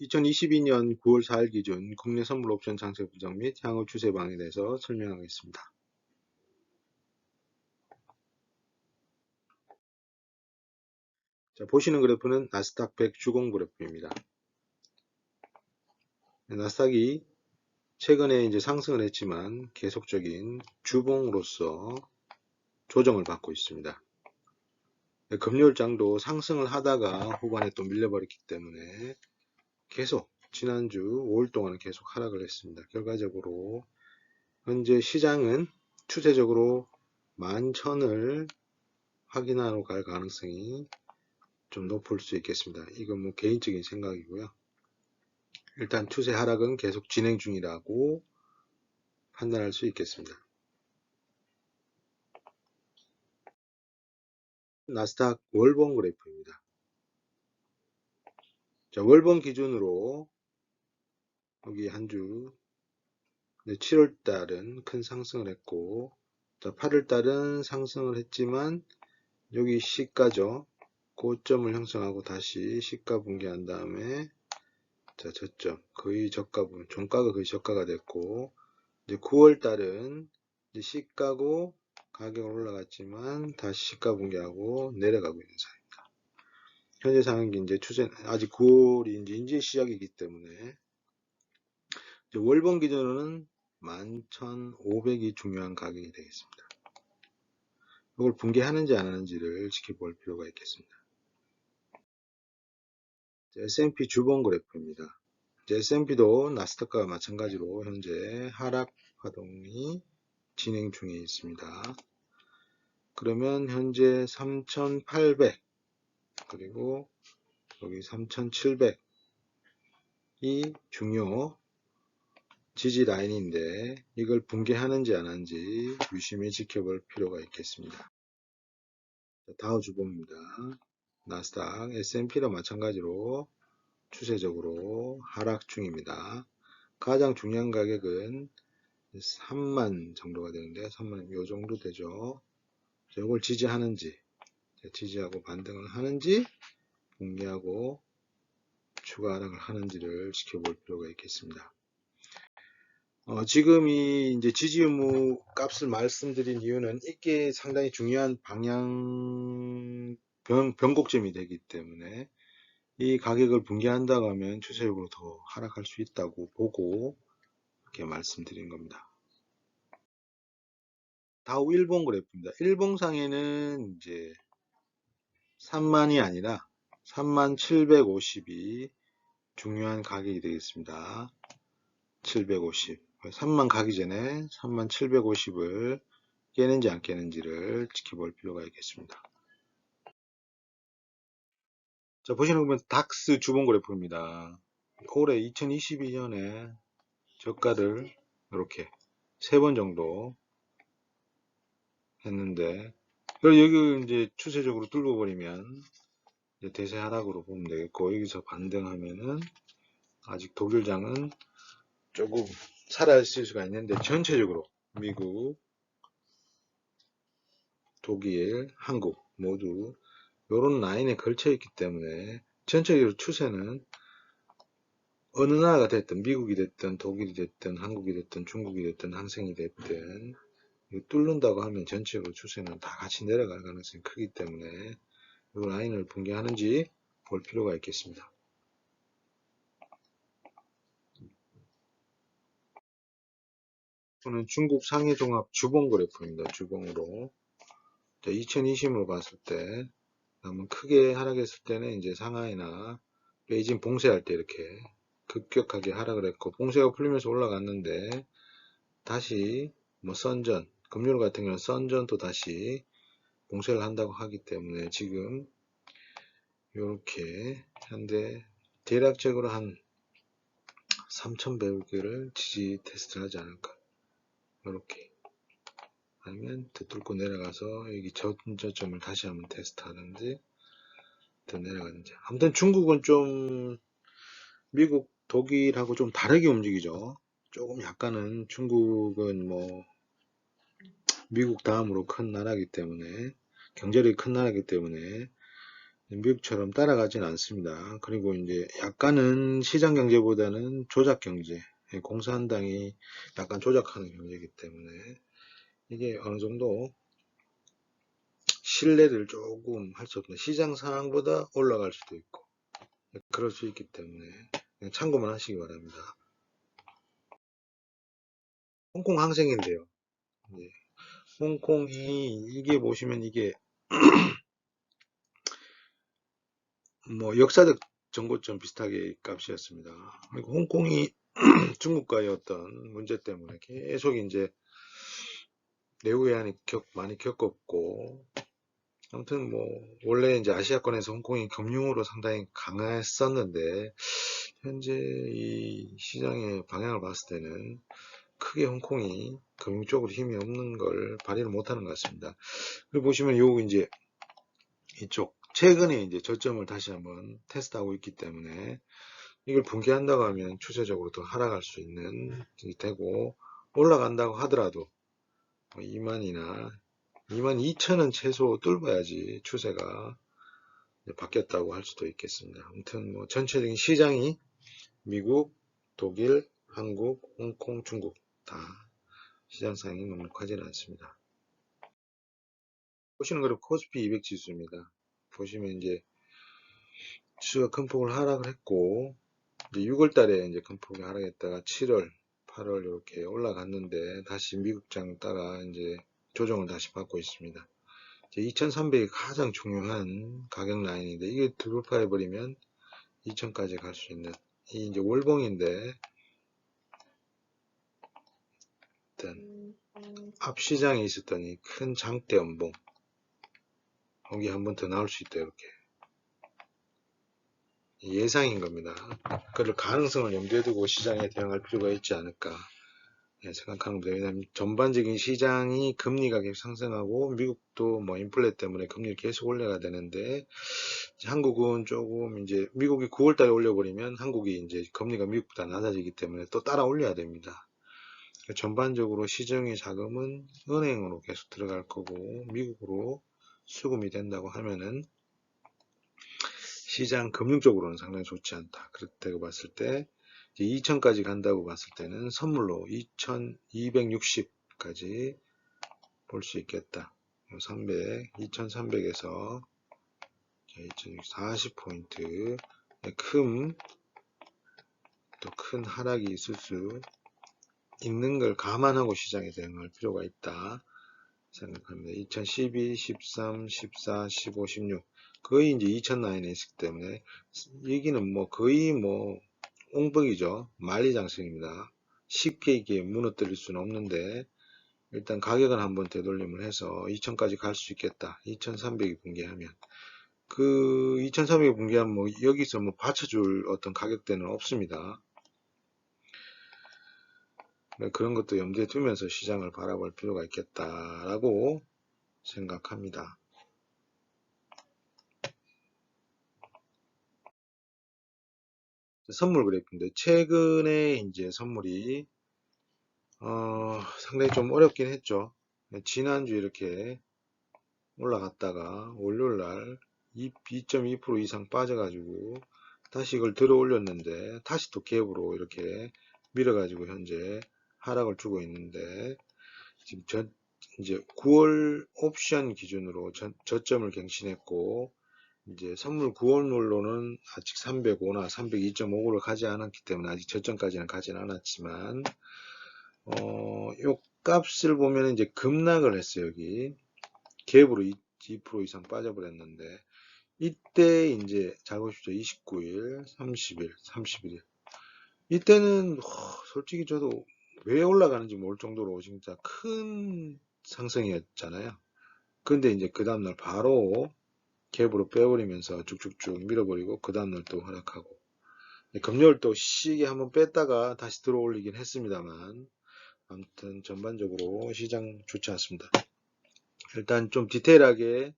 2022년 9월 4일 기준 국내 선물 옵션 장세 분석 및 향후 추세 방향에 대해서 설명하겠습니다. 자, 보시는 그래프는 나스닥 100 주봉 그래프입니다. 나스닥이 최근에 이제 상승을 했지만 계속적인 주봉으로서 조정을 받고 있습니다. 금요일장도 상승을 하다가 후반에 또 밀려버렸기 때문에 계속 지난주 5일 동안은 계속 하락을 했습니다. 결과적으로 현재 시장은 추세적으로 11,000을 확인하러 갈 가능성이 좀 높을 수 있겠습니다. 이건 뭐 개인적인 생각이고요. 일단 추세 하락은 계속 진행 중이라고 판단할 수 있겠습니다. 나스닥 월봉 그래프입니다. 자, 월봉 기준으로 여기 한 주 7월 달은 큰 상승을 했고, 자, 8월 달은 상승을 했지만 여기 시가죠. 고점을 형성하고 다시 시가 붕괴한 다음에 자, 저점 거의 저가 부분, 종가가 거의 저가가 됐고, 이제 9월 달은 이제 시가고 가격은 올라갔지만 다시 시가 붕괴하고 내려가고 있는 상황입니다. 현재 상황이 이제 추세 아직 9월이 이제 시작이기 때문에 이제 월봉 기준으로는 11,500이 중요한 가격이 되겠습니다. 이걸 붕괴하는지 안 하는지를 지켜볼 필요가 있겠습니다. S&P 주봉 그래프입니다. S&P도 나스닥과 마찬가지로 현재 하락 활동이 진행 중에 있습니다. 그러면 현재 3,800 그리고 여기 3,700이 중요 지지 라인인데 이걸 붕괴하는지 안 하는지 유심히 지켜볼 필요가 있겠습니다. 다우 주봉입니다. 나스닥, S&P랑 마찬가지로 추세적으로 하락 중입니다. 가장 중요한 가격은 3만 정도가 되는데 3만 요 정도 되죠. 이걸 지지하는지 지지하고 반등을 하는지 붕괴하고 추가 하락을 하는지를 지켜볼 필요가 있겠습니다. 지금 이 이제 지지 의무 값을 말씀드린 이유는 이게 상당히 중요한 방향 변곡점이 되기 때문에 이 가격을 붕괴한다고 하면 추세적으로 더 하락할 수 있다고 보고 이렇게 말씀드린 겁니다. 다우 일봉 그래프입니다. 일봉상에는 이제 3만이 아니라 3750이 중요한 가격이 되겠습니다. 750. 3만 가기 전에 3750을 깨는지 안 깨는지를 지켜볼 필요가 있겠습니다. 자, 보시는 보면 닥스 주봉 그래프입니다. 올해 2022년에 저가를 이렇게 3번 정도 했는데 여기 이제 추세적으로 뚫고 버리면 대세 하락으로 보면 되겠고, 여기서 반등하면은 아직 독일장은 조금 살아있을 수가 있는데 전체적으로 미국, 독일, 한국 모두 이런 라인에 걸쳐 있기 때문에 전체적으로 추세는 어느 나라가 됐든 미국이 됐든 독일이 됐든 한국이 됐든 중국이 됐든 항생이 됐든 뚫는다고 하면 전체적으로 추세는 다 같이 내려갈 가능성이 크기 때문에 이 라인을 붕괴하는지 볼 필요가 있겠습니다. 이거는 중국 상해 종합 주봉 그래프입니다. 주봉으로 2020으로 봤을 때 너무 크게 하락했을 때는 이제 상하이나 베이징 봉쇄할 때 이렇게 급격하게 하락을 했고, 봉쇄가 풀리면서 올라갔는데 다시 뭐 선전, 금요일 같은 경우는 선전도 다시 봉쇄를 한다고 하기 때문에 지금 이렇게 현재 대략적으로 한 3,100개를 지지 테스트를 하지 않을까. 이렇게 아니면 더 뚫고 내려가서 여기 저점을 다시 한번 테스트 하든지 더 내려가든지. 아무튼 중국은 좀 미국, 독일하고 좀 다르게 움직이죠. 조금 약간은 중국은 뭐 미국 다음으로 큰 나라이기 때문에, 경제력이 큰 나라이기 때문에 미국처럼 따라가진 않습니다. 그리고 이제 약간은 시장 경제보다는 조작 경제, 공산당이 약간 조작하는 경제이기 때문에 이게 어느 정도 신뢰를 조금 할 수 없는 시장 상황보다 올라갈 수도 있고 그럴 수 있기 때문에 참고만 하시기 바랍니다. 홍콩 항생인데요. 예, 홍콩이 이게 보시면 이게 뭐 역사적 정고점 비슷하게 값이었습니다. 그리고 홍콩이 중국과의 어떤 문제 때문에 계속 이제 내후회한이 많이 겪었고 아무튼 뭐 원래 이제 아시아권에서 홍콩이 금융으로 상당히 강했었는데 현재 이 시장의 방향을 봤을 때는 크게 홍콩이 금융 쪽으로 힘이 없는 걸 발휘를 못하는 것 같습니다. 그리고 보시면 요 이제 이쪽 최근에 이제 저점을 다시 한번 테스트하고 있기 때문에 이걸 붕괴한다고 하면 추세적으로 더 하락할 수 있는 되고 올라간다고 하더라도 2만이나 22,000은 최소 뚫어야지 추세가 바뀌었다고 할 수도 있겠습니다. 아무튼 뭐 전체적인 시장이 미국, 독일, 한국, 홍콩, 중국 다 시장 상황이 넉넉하지는 않습니다. 보시는 거는 코스피 200 지수입니다. 보시면 이제 지수가 큰 폭을 하락을 했고 이제 6월 달에 이제 큰 폭이 하락했다가 7월, 8월 이렇게 올라갔는데 다시 미국장 따라 이제 조정을 다시 받고 있습니다. 2300이 가장 중요한 가격 라인인데 이게 돌파해 버리면 2000까지 갈 수 있는 이 이제 월봉인데 일단 앞 시장에 있었던 이 큰 장대 연봉 여기 한 번 더 나올 수 있다 이렇게 예상인 겁니다. 그럴 가능성을 염두에 두고 시장에 대응할 필요가 있지 않을까 생각합니다. 왜냐하면 전반적인 시장이 금리가 계속 상승하고 미국도 뭐 인플레 때문에 금리를 계속 올려야 되는데 한국은 조금 이제 미국이 9월 달에 올려버리면 한국이 이제 금리가 미국보다 낮아지기 때문에 또 따라 올려야 됩니다. 전반적으로 시중의 자금은 은행으로 계속 들어갈 거고 미국으로 수금이 된다고 하면은 시장 금융 적으로는 상당히 좋지 않다. 그렇다고 봤을 때 2000까지 간다고 봤을 때는 선물로 2260까지 볼 수 있겠다. 300, 2300에서 40포인트 또 큰 하락이 있을 수 있는 걸 감안하고 시장에 대응할 필요가 있다 생각합니다. 2012, 13, 14, 15, 16 거의 이제 2000 라인에 있기 때문에 여기는 뭐 거의 뭐 옹벽이죠. 만리장성입니다. 쉽게 이게 무너뜨릴 수는 없는데 일단 가격은 한번 되돌림을 해서 2000까지 갈 수 있겠다. 2300이 붕괴하면 그 2300이 붕괴하면 뭐 여기서 뭐 받쳐줄 어떤 가격대는 없습니다. 그런 것도 염두에 두면서 시장을 바라볼 필요가 있겠다라고 생각합니다. 선물 그래프인데 최근에 이제 선물이 상당히 좀 어렵긴 했죠. 지난주 이렇게 올라갔다가 월요일날 2.2% 이상 빠져가지고 다시 이걸 들어 올렸는데 다시 또 갭으로 이렇게 밀어가지고 현재 하락을 주고 있는데 지금 이제 9월 옵션 기준으로 저점을 갱신했고 이제 선물 9월물로는 아직 305나 302.59를 가지 않았기 때문에 아직 저점까지는 가진 않았지만 요 값을 보면 이제 급락을 했어요. 여기 갭으로 2% 이상 빠져버렸는데 이때 이제 잘 보십시오. 29일, 30일, 31일 이때는 솔직히 저도 왜 올라가는지 모를 정도로 진짜 큰 상승이었잖아요. 근데 이제 그 다음날 바로 갭으로 빼버리면서 쭉쭉쭉 밀어버리고 그 다음날 또 하락하고 금요일 또 시기에 한번 뺐다가 다시 들어올리긴 했습니다만 아무튼 전반적으로 시장 좋지 않습니다. 일단 좀 디테일하게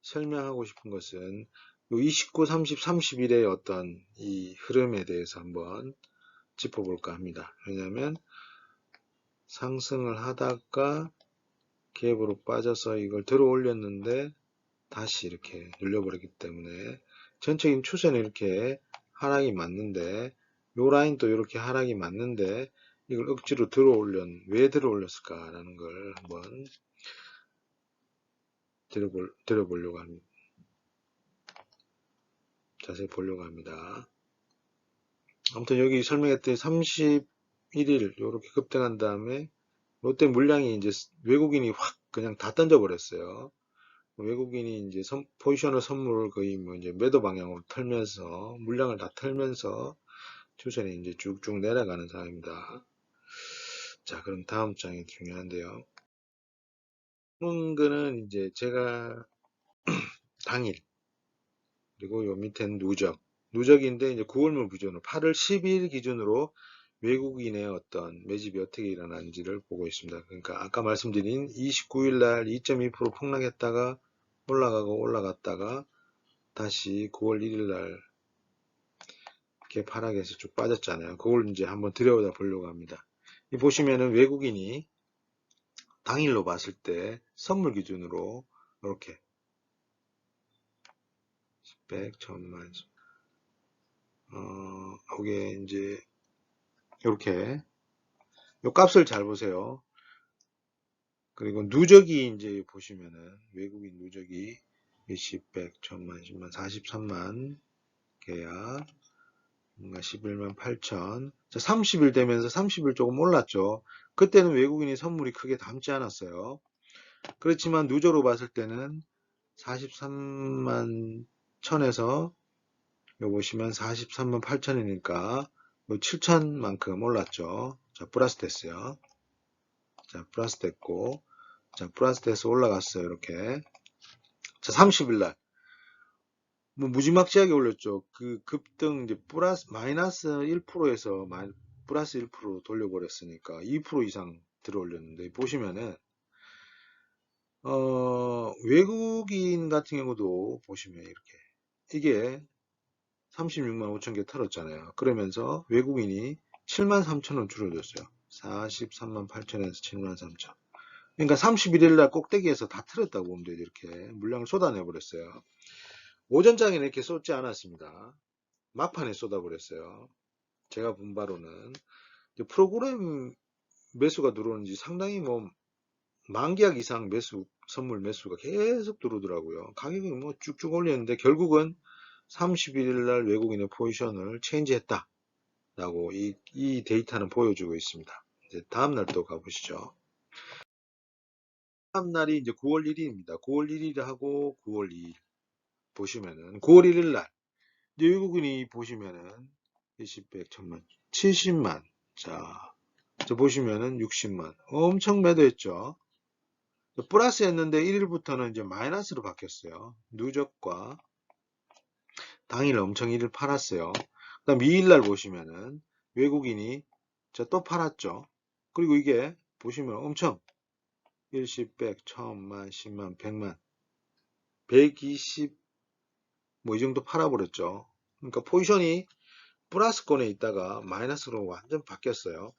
설명하고 싶은 것은 29, 30, 31의 어떤 이 흐름에 대해서 한번 짚어볼까 합니다. 왜냐하면 상승을 하다가 갭으로 빠져서 이걸 들어 올렸는데 다시 이렇게 눌려버리기 때문에 전체적인 추세는 이렇게 하락이 맞는데 요 라인도 이렇게 하락이 맞는데 이걸 억지로 왜 들어 올렸을까라는 걸 한번 들어보려고 합니다. 자세히 보려고 합니다. 아무튼 여기 설명했더니 31일 이렇게 급등한 다음에 롯데 물량이 이제 외국인이 확 그냥 다 던져버렸어요. 외국인이 이제 포지셔널 선물을 거의 뭐 이제 매도 방향으로 털면서 물량을 다 털면서 추세는 이제 쭉쭉 내려가는 상황입니다. 자, 그럼 다음 장이 중요한데요. 거는 이제 제가 당일 그리고 요 밑에는 누적인데 이제 9월물 기준으로 8월 12일 기준으로 외국인의 어떤 매집이 어떻게 일어나는지를 보고 있습니다. 그러니까 아까 말씀드린 29일 날 2.2% 폭락했다가 올라가고 올라갔다가 다시 9월 1일 날 개파락에서 쭉 빠졌잖아요. 그걸 이제 한번 들여다 보려고 합니다. 이 보시면은 외국인이 당일로 봤을 때 선물 기준으로 이렇게 100, 1000만 이게 이제 이렇게 요 값을 잘 보세요. 그리고 누적이 이제 보시면은 외국인 누적이 20, 100, 1000만, 10만, 43만 계약, 뭔가 11만 8천. 자, 30일 되면서 30일 조금 올랐죠. 그때는 외국인이 선물이 크게 담지 않았어요. 그렇지만 누적으로 봤을 때는 43만 천에서 요 보시면 43만 8천이니까 7천만큼 올랐죠. 자, 플러스 됐어요. 자, 플러스 됐고, 자, 플러스 돼서 올라갔어요. 이렇게. 자, 30일 날. 뭐 무지막지하게 올렸죠. 그 급등 이제 마이너스 1%에서 플러스 1% 돌려버렸으니까 2% 이상 들어 올렸는데 보시면은 외국인 같은 경우도 보시면 이렇게 이게 36만 5천 개 털었잖아요. 그러면서 외국인이 7만 3천 원 줄어들었어요. 43만 8천에서 7만 3천. 그러니까 31일 날 꼭대기에서 다 틀었다고 보면 돼요. 이렇게 물량을 쏟아내 버렸어요. 오전장에는 이렇게 쏟지 않았습니다. 막판에 쏟아버렸어요. 제가 본 바로는 프로그램 매수가 들어오는지 상당히 뭐 만계약 이상 선물 매수가 계속 들어오더라고요. 가격이 뭐 쭉쭉 올렸는데 결국은 31일 날 외국인의 포지션을 체인지했다 라고 이 데이터는 보여주고 있습니다. 이제 다음 날 또 가보시죠. 다음 날이 이제 9월 1일입니다. 9월 1일하고 9월 2일 보시면은 9월 1일 날 이제 외국인이 보시면은 20, 100, 1000만, 70만. 자, 보시면은 60만. 엄청 매도했죠. 플러스 했는데 1일부터는 이제 마이너스로 바뀌었어요. 누적과 당일 엄청 1일 팔았어요. 그 다음 2일날 보시면은 외국인이 또 팔았죠. 그리고 이게 보시면 엄청 10, 100, 1000만, 10만, 100만, 120, 뭐 이 정도 팔아버렸죠. 그러니까 포지션이 플러스권에 있다가 마이너스로 완전 바뀌었어요.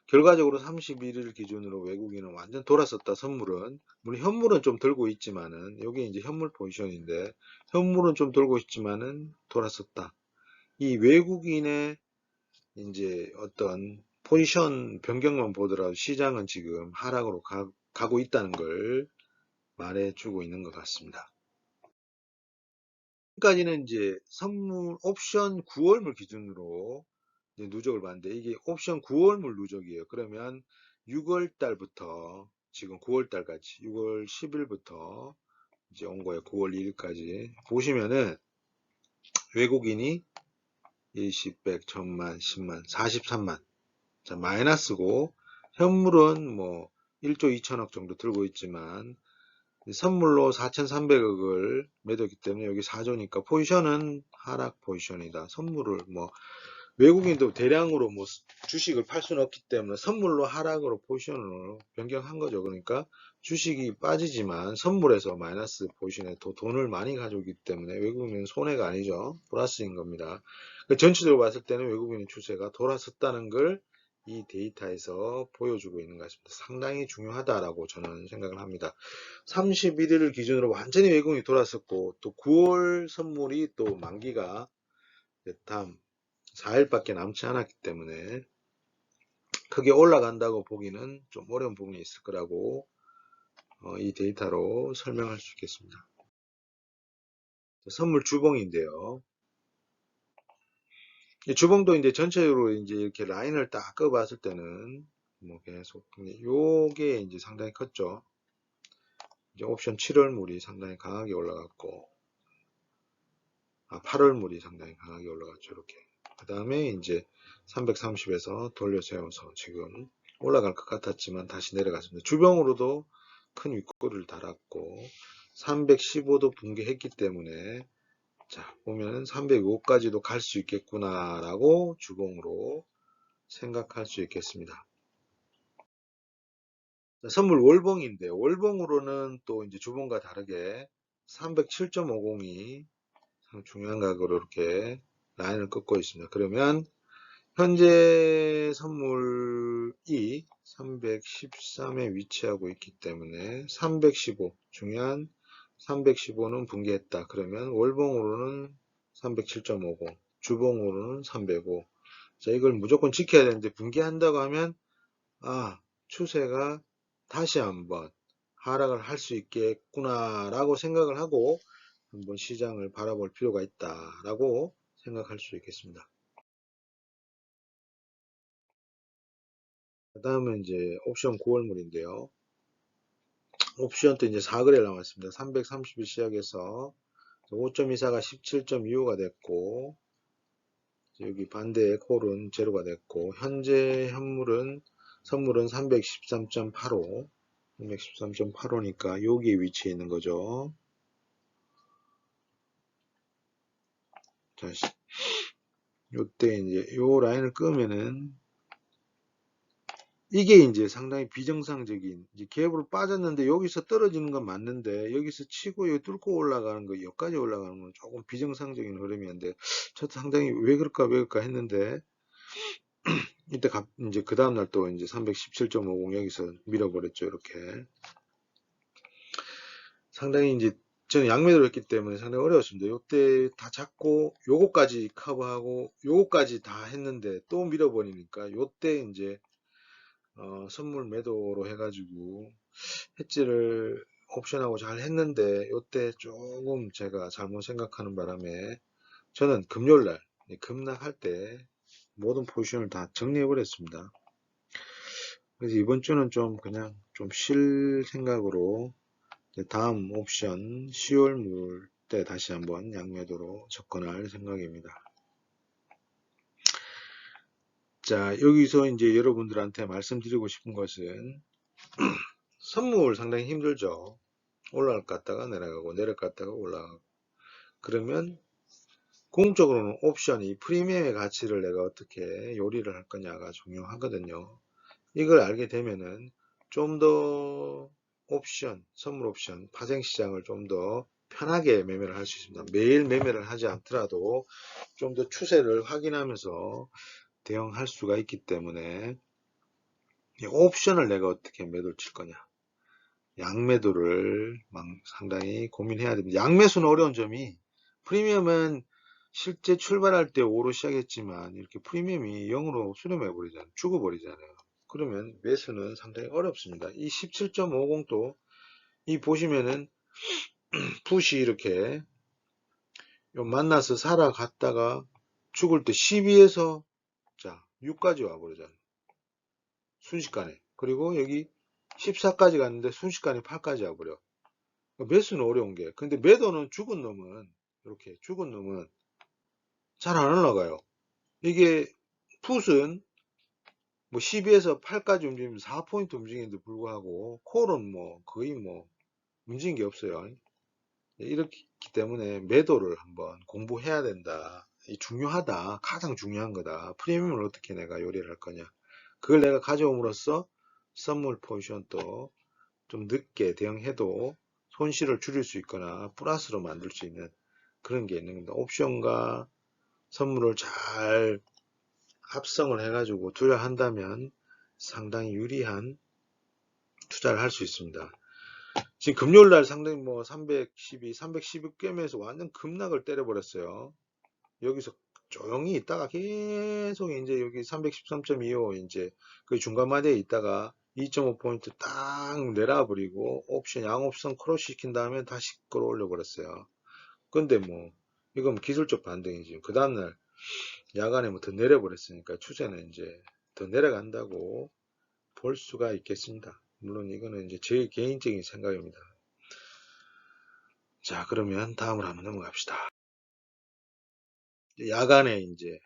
결과적으로 31일 기준으로 외국인은 완전 돌았었다. 선물은 물론 현물은 좀 들고 있지만은 여기 이제 현물 포지션인데 현물은 좀 들고 있지만은 돌았었다. 이 외국인의 이제 어떤 포지션 변경만 보더라도 시장은 지금 하락으로 가고 있다는 걸 말해주고 있는 것 같습니다. 지금까지는 이제 선물 옵션 9월물 기준으로 이제 누적을 봤는데 이게 옵션 9월물 누적이에요. 그러면 6월 달부터 지금 9월 달까지 6월 10일부터 이제 온 거예요. 9월 2일까지 보시면은 외국인이 20, 100, 1000만, 10만, 43만. 자, 마이너스고 현물은 뭐 1조 2천억 정도 들고 있지만 선물로 4,300억을 매도했기 때문에 여기 4조니까 포지션은 하락 포지션이다. 선물을 뭐 외국인도 대량으로 뭐 주식을 팔 수는 없기 때문에 선물로 하락으로 포지션을 변경한 거죠. 그러니까 주식이 빠지지만 선물에서 마이너스 포지션에 더 돈을 많이 가져오기 때문에 외국인은 손해가 아니죠. 플러스인 겁니다. 전체적으로 봤을 때는 외국인의 추세가 돌아섰다는 걸 이 데이터에서 보여주고 있는 것 같습니다. 상당히 중요하다라고 저는 생각을 합니다. 31일을 기준으로 완전히 외국인이 돌았었고 또 9월 선물이 또 만기가 다음 4일밖에 남지 않았기 때문에 크게 올라간다고 보기는 좀 어려운 부분이 있을 거라고 이 데이터로 설명할 수 있겠습니다. 선물 주봉인데요. 이 주봉도 이제 전체적으로 이제 이렇게 라인을 딱 그어봤을 때는 뭐 계속 요게 이제 상당히 컸죠. 이제 옵션 7월물이 상당히 강하게 올라갔고 8월물이 상당히 강하게 올라갔죠. 이렇게. 그 다음에 이제 330에서 돌려 세워서 지금 올라갈 것 같았지만 다시 내려갔습니다. 주봉으로도 큰 윗골을 달았고 315도 붕괴했기 때문에 자 보면 305까지도 갈 수 있겠구나 라고 주봉으로 생각할 수 있겠습니다. 자, 선물 월봉인데 월봉으로는 또 이제 주봉과 다르게 307.50이 중요한 가격으로 이렇게 라인을 긋고 있습니다. 그러면 현재 선물이 313에 위치하고 있기 때문에 315 중요한 315는 붕괴했다. 그러면 월봉으로는 307.50 주봉으로는 305 자, 이걸 무조건 지켜야 되는데 붕괴한다고 하면 추세가 다시 한번 하락을 할 수 있겠구나 라고 생각을 하고 한번 시장을 바라볼 필요가 있다 라고 생각할 수 있겠습니다. 그 다음은 이제 옵션 9월물인데요. 옵션도 이제 4거래 남았습니다. 330일 시작해서 5.24가 17.25가 됐고 여기 반대의 콜은 제로가 됐고 현재 선물은 313.85 313.85니까 여기에 위치해 있는 거죠. 자, 요때 이제 요 라인을 끄면은 이게 이제 상당히 비정상적인 이제 갭으로 빠졌는데 여기서 떨어지는 건 맞는데 여기서 치고 여기 뚫고 올라가는 거 여기까지 올라가는 건 조금 비정상적인 흐름이었는데 저도 상당히 왜 그럴까 했는데 이때 이제 그 다음날 또 이제 317.50 여기서 밀어버렸죠. 이렇게 상당히 이제 저는 양매도를 했기 때문에 상당히 어려웠습니다. 요때 다 잡고 요거까지 커버하고 요거까지 다 했는데 또 밀어버리니까 요때 이제 선물 매도로 해가지고 해지를 옵션하고 잘 했는데 요때 조금 제가 잘못 생각하는 바람에 저는 금요일날 급락할 때 모든 포지션을 다 정리해 버렸습니다. 그래서 이번 주는 좀 그냥 좀 쉴 생각으로 다음 옵션 10월물 때 다시 한번 양매도로 접근할 생각입니다. 자, 여기서 이제 여러분들한테 말씀드리고 싶은 것은 선물 상당히 힘들죠. 올라갔다가 내려가고 내려갔다가 올라가고 그러면 궁극적으로는 옵션이 프리미엄의 가치를 내가 어떻게 요리를 할 거냐가 중요하거든요. 이걸 알게 되면은 좀 더 선물 옵션, 파생 시장을 좀 더 편하게 매매를 할 수 있습니다. 매일 매매를 하지 않더라도 좀 더 추세를 확인하면서 대응할 수가 있기 때문에 옵션을 내가 어떻게 매도를 칠 거냐. 양매도를 상당히 고민해야 됩니다. 양매수는 어려운 점이 프리미엄은 실제 출발할 때 5로 시작했지만 이렇게 프리미엄이 0으로 수렴해 버리잖아요. 죽어버리잖아요. 그러면 매수는 상당히 어렵습니다. 이 17.50도 이 보시면은 풋이 이렇게 만나서 살아갔다가 죽을 때 12에서 자 6까지 와버리잖아요. 순식간에. 그리고 여기 14까지 갔는데 순식간에 8까지 와버려. 매수는 어려운 게. 근데 매도는 죽은 놈은 이렇게 죽은 놈은 잘 안 올라가요. 이게 풋은 뭐 12에서 8까지 움직이면 4포인트 움직이는데 불구하고 콜은 뭐 거의 뭐 움직인 게 없어요. 이렇기 때문에 매도를 한번 공부해야 된다. 중요하다. 가장 중요한 거다. 프리미엄을 어떻게 내가 요리를 할 거냐. 그걸 내가 가져옴으로써 선물 포지션도 좀 늦게 대응해도 손실을 줄일 수 있거나 플러스로 만들 수 있는 그런 게 있는 겁니다. 옵션과 선물을 잘 합성을 해가지고 투자를 한다면 상당히 유리한 투자를 할 수 있습니다. 지금 금요일날 상당히 뭐 312, 312 깨면서 완전 급락을 때려버렸어요. 여기서 조용히 있다가 계속 이제 여기 313.25 이제 그 중간마디에 있다가 2.5포인트 딱 내려와 버리고 옵션 양옵션 크로스 시킨 다음에 다시 끌어올려 버렸어요. 근데 뭐 이건 기술적 반등이지. 그 다음날 야간에 뭐 더 내려버렸으니까 추세는 이제 더 내려간다고 볼 수가 있겠습니다. 물론 이거는 이제 제 개인적인 생각입니다. 자, 그러면 다음으로 한번 넘어갑시다. 야간에 이제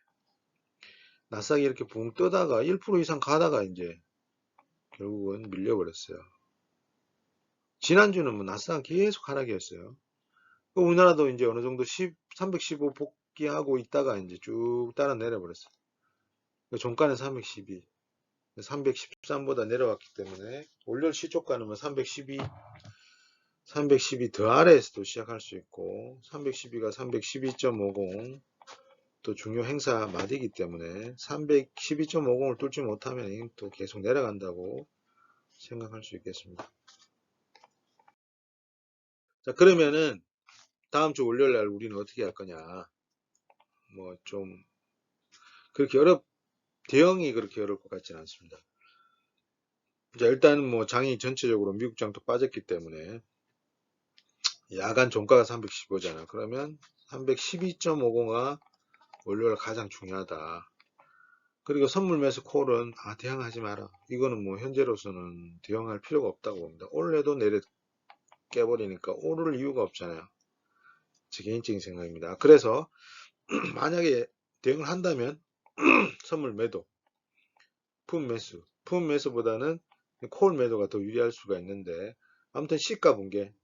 나스닥이 이렇게 붕 뜨다가 1% 이상 가다가 이제 결국은 밀려버렸어요. 지난주는 뭐 나스닥 계속 하락이었어요. 우리나라도 이제 어느 정도 315 복귀하고 있다가 이제 쭉 따라 내려버렸어요. 종가는 312, 313보다 내려왔기 때문에 월요일 시초가는 뭐 312, 312 더 아래에서도 시작할 수 있고 312가 312.50 또 중요 행사 마디이기 때문에 312.50을 뚫지 못하면 또 계속 내려간다고 생각할 수 있겠습니다. 자, 그러면은 다음 주 월요일 날 우리는 어떻게 할 거냐? 뭐 좀 그렇게 대응이 그렇게 어려울 것 같지는 않습니다. 자, 일단은 뭐 장이 전체적으로 미국 장도 빠졌기 때문에 야간 종가가 315잖아. 그러면 312.50가 월요일 가장 중요하다. 그리고 선물 매수 콜은 대응하지 마라. 이거는 뭐 현재로서는 대응할 필요가 없다고 봅니다. 올해도 내려 깨버리니까 오를 이유가 없잖아요. 제 개인적인 생각입니다. 그래서 만약에 대응을 한다면 선물 매도, 품 매수보다는 콜 매도가 더 유리할 수가 있는데 아무튼 시가 붕괴,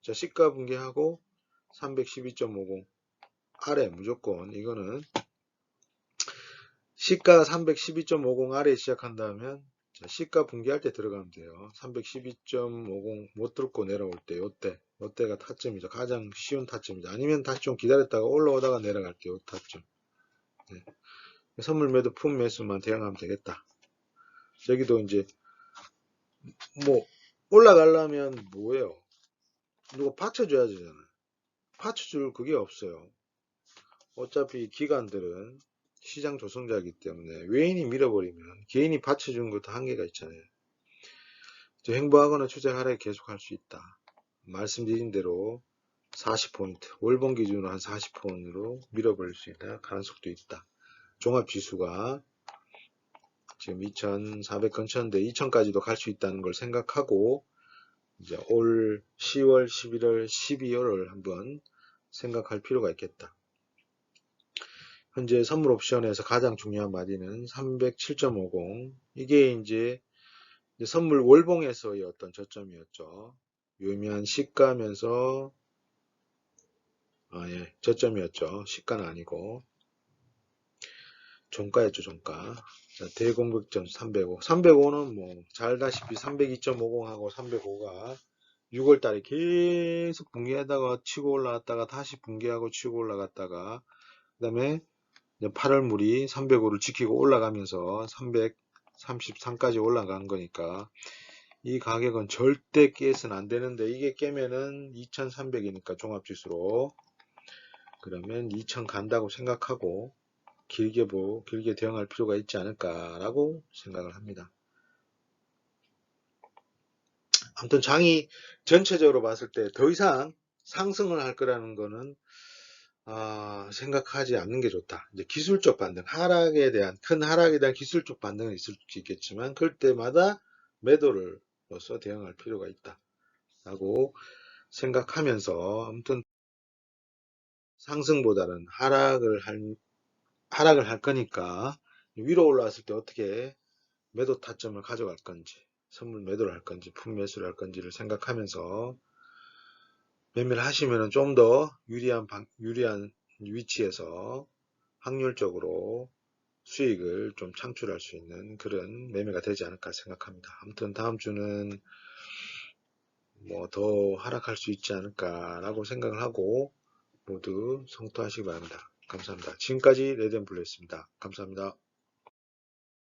자 시가 붕괴하고 312.50 아래 무조건 이거는 시가 312.50 아래 시작한다면 시가 붕괴할 때 들어가면 돼요. 312.50 못 뚫고 내려올 때 요때가 타점이죠. 가장 쉬운 타점이죠. 아니면 다시 좀 기다렸다가 올라오다가 내려갈 때 요 타점. 네. 선물 매도 품 매수만 대응하면 되겠다. 여기도 이제 뭐 올라가려면 뭐예요? 누가 받쳐줘야 되잖아요. 받쳐줄 그게 없어요. 어차피 기관들은 시장 조성자이기 때문에 외인이 밀어버리면 개인이 받쳐준 것도 한계가 있잖아요. 횡보하거나 추세 하락에 계속할 수 있다. 말씀드린 대로 40포인트, 월봉 기준으로 한 40포인트로 밀어버릴 수 있다. 가능성도 있다. 종합지수가 지금 2400 근처인데 2000까지도 갈 수 있다는 걸 생각하고 이제 올 10월, 11월, 12월을 한번 생각할 필요가 있겠다. 현재 선물 옵션에서 가장 중요한 마디는 307.50 이게 이제 선물 월봉에서의 어떤 저점이었죠. 유의미한 시가면서 저점이었죠. 시가는 아니고 종가였죠. 종가. 자, 대공격점 305. 305는 뭐 잘다시피 302.50하고 305가 6월 달에 계속 붕괴하다가 치고 올라갔다가 다시 붕괴하고 치고 올라갔다가 그 다음에 8월 물이 305를 지키고 올라가면서 333까지 올라간 거니까 이 가격은 절대 깨서는 안 되는데 이게 깨면은 2300이니까 종합지수로 그러면 2000 간다고 생각하고 길게 대응할 필요가 있지 않을까라고 생각을 합니다. 아무튼 장이 전체적으로 봤을 때 더 이상 상승을 할 거라는 거는 생각하지 않는 게 좋다. 이제 기술적 반등, 큰 하락에 대한 기술적 반등은 있을 수 있겠지만 그럴 때마다 매도를로서 대응할 필요가 있다. 라고 생각하면서 아무튼 상승보다는 하락을 할 거니까 위로 올라왔을 때 어떻게 매도 타점을 가져갈 건지 선물 매도를 할 건지 품 매수를 할 건지를 생각하면서 매매를 하시면 좀 더 유리한 위치에서 확률적으로 수익을 좀 창출할 수 있는 그런 매매가 되지 않을까 생각합니다. 아무튼 다음 주는 뭐 더 하락할 수 있지 않을까라고 생각을 하고 모두 성투하시기 바랍니다. 감사합니다. 지금까지 레드앤블루였습니다. 감사합니다.